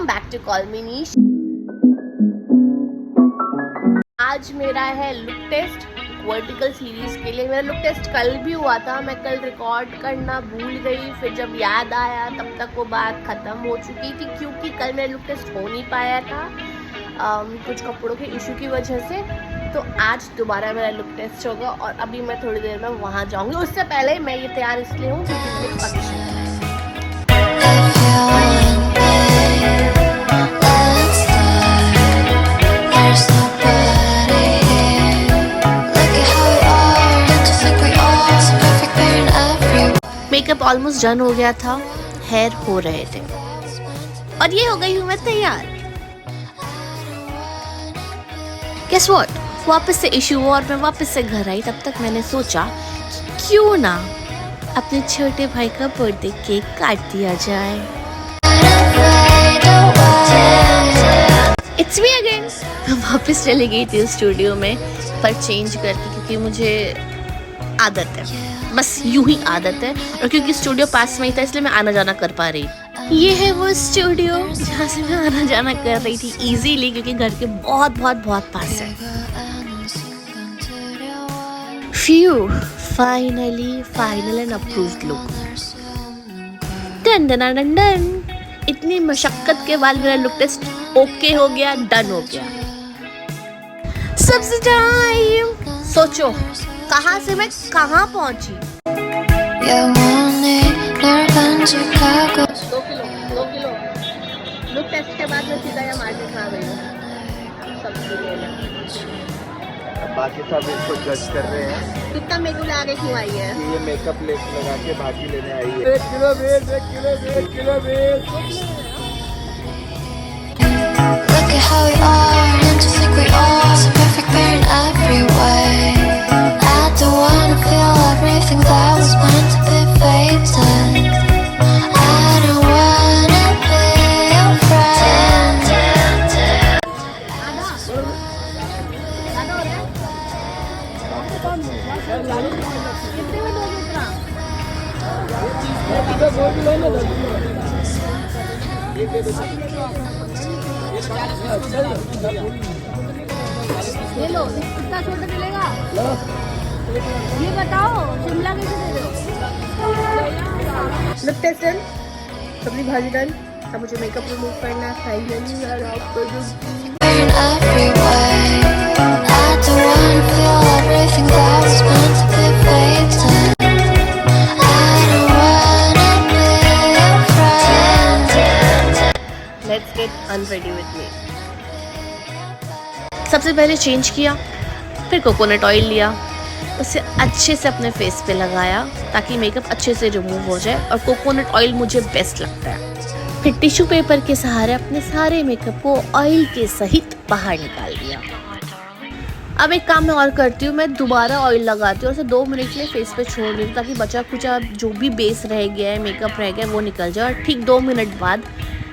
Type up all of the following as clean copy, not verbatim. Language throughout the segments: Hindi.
Welcome back to call me Neesh. आज मेरा है लुक टेस्ट वर्टिकल सीरीज के लिए। मेरा लुक टेस्ट कल भी हुआ था, मैं कल रिकॉर्ड करना भूल गई, फिर जब याद आया तब तक वो बात ख़त्म हो चुकी थी क्योंकि कल मेरा लुक टेस्ट हो नहीं पाया था कुछ कपड़ों के इशू की वजह से। तो आज दोबारा मेरा लुक टेस्ट होगा और अभी मैं थोड़ी देर में वहाँ जाऊँगी। उससे पहले मैं ये तैयार इसलिए हूँ क्योंकि मुझे पक्ष मेकअप ऑलमोस्ट डन हो गया था, हेयर हो रहे थे और ये हो गई हूँ मैं तैयार। Guess what? वापस से इशू हुआ और मैं वापस से घर आई। तब तक मैंने सोचा कि क्यों ना अपने छोटे भाई का बर्थडे केक काट दिया जाए। It's me again. मैं वापस चली गई थी स्टूडियो में पर चेंज करके क्योंकि मुझे आदत है, बस यूं ही आदत है और क्योंकि स्टूडियो पास में ही था इसलिए मैं आना जाना कर पा रही। ये है वो स्टूडियो जहाँ से मैं आना जाना कर रही थी इजीली क्योंकि घर के बहुत बहुत बहुत पास है। Final and approved look. Done done done done. इतनी मशक्कत के बाद मेरा लुक टेस्ट ओके हो गया, डन हो गया। सबसे टाइम सोचो कहाँ से मैं कहाँ पहुँची। 2 किलो लुक टेस्ट के बाद मैं सीधा यहाँ मार्केट आ गई हूँ सब्जी लेने। बाकी सब इसको जज कर रहे हैं कितना मेरे को आगे क्यों आई है कि ये मेकअप लगा के भाजी लेने आई है। 1 किलो बेच, 1 किलो बेच, 1 किलो बेच। Look at how we are, and to think we are so perfect, we're in every way. I don't wanna feel everything that was meant to be fated. I don't wanna be your friend. ये लो, कितना छोटा मिलेगा ये बताओ। शिमला कैसे दे रहे हो? लुक टेस्ट डन, सब्जी भाजी डन। अब मुझे मेकअप रिमूव करना है finally. We're in every way. I don't wanna feel everything that was meant to be fated. I don't wanna be your friend. Let's get unready with me. सबसे पहले चेंज किया, फिर कोकोनट ऑयल लिया, उसे अच्छे से अपने फेस पे लगाया ताकि मेकअप अच्छे से रिमूव हो जाए और कोकोनट ऑयल मुझे बेस्ट लगता है। फिर टिश्यू पेपर के सहारे अपने सारे मेकअप को ऑयल के सहित बाहर निकाल दिया। अब एक काम मैं और करती हूँ, मैं दोबारा ऑयल लगाती हूँ और उसे 2 मिनट के लिए फेस पे छोड़ देती हूँ ताकि बचा कुचा जो भी बेस रह गया है, मेकअप रह गया है वो निकल जाए। और ठीक 2 मिनट बाद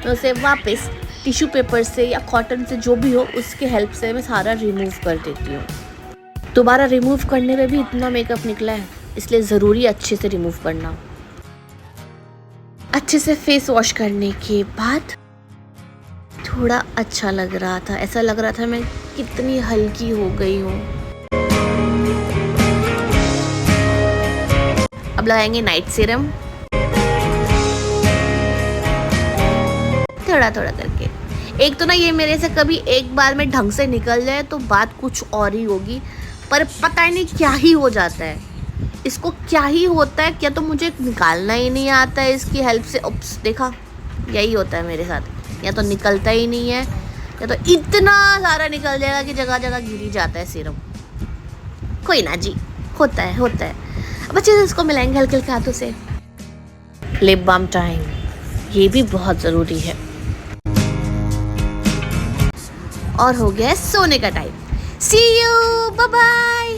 मैं उसे वापस टिश्यू पेपर से या कॉटन से जो भी हो उसके हेल्प से मैं सारा रिमूव कर देती हूँ। दोबारा रिमूव करने में भी इतना मेकअप निकला है इसलिए ज़रूरी अच्छे से रिमूव करना। अच्छे से फेस वॉश करने के बाद थोड़ा अच्छा लग रहा था, ऐसा लग रहा था मैं कितनी हल्की हो गई हूँ। अब लगाएंगे नाइट सीरम थोड़ा थोड़ा करके। एक तो ना ये मेरे से कभी एक बार में ढंग से निकल जाए तो बात कुछ और ही होगी, पर पता नहीं क्या ही हो जाता है इसको, क्या ही होता है, क्या तो मुझे निकालना ही नहीं आता है इसकी हेल्प से। उप्स, देखा यही होता है मेरे साथ, या तो निकलता ही नहीं है या तो इतना सारा निकल जाएगा कि जगह जगह गिर ही जाता है सीरम। कोई ना जी, होता है होता है। अब अच्छे से इसको मिलाएंगे हल्के हल्के हाथों से। लिप बाम टाइम, ये भी बहुत ज़रूरी है। और हो गया सोने का time. See you, bye bye.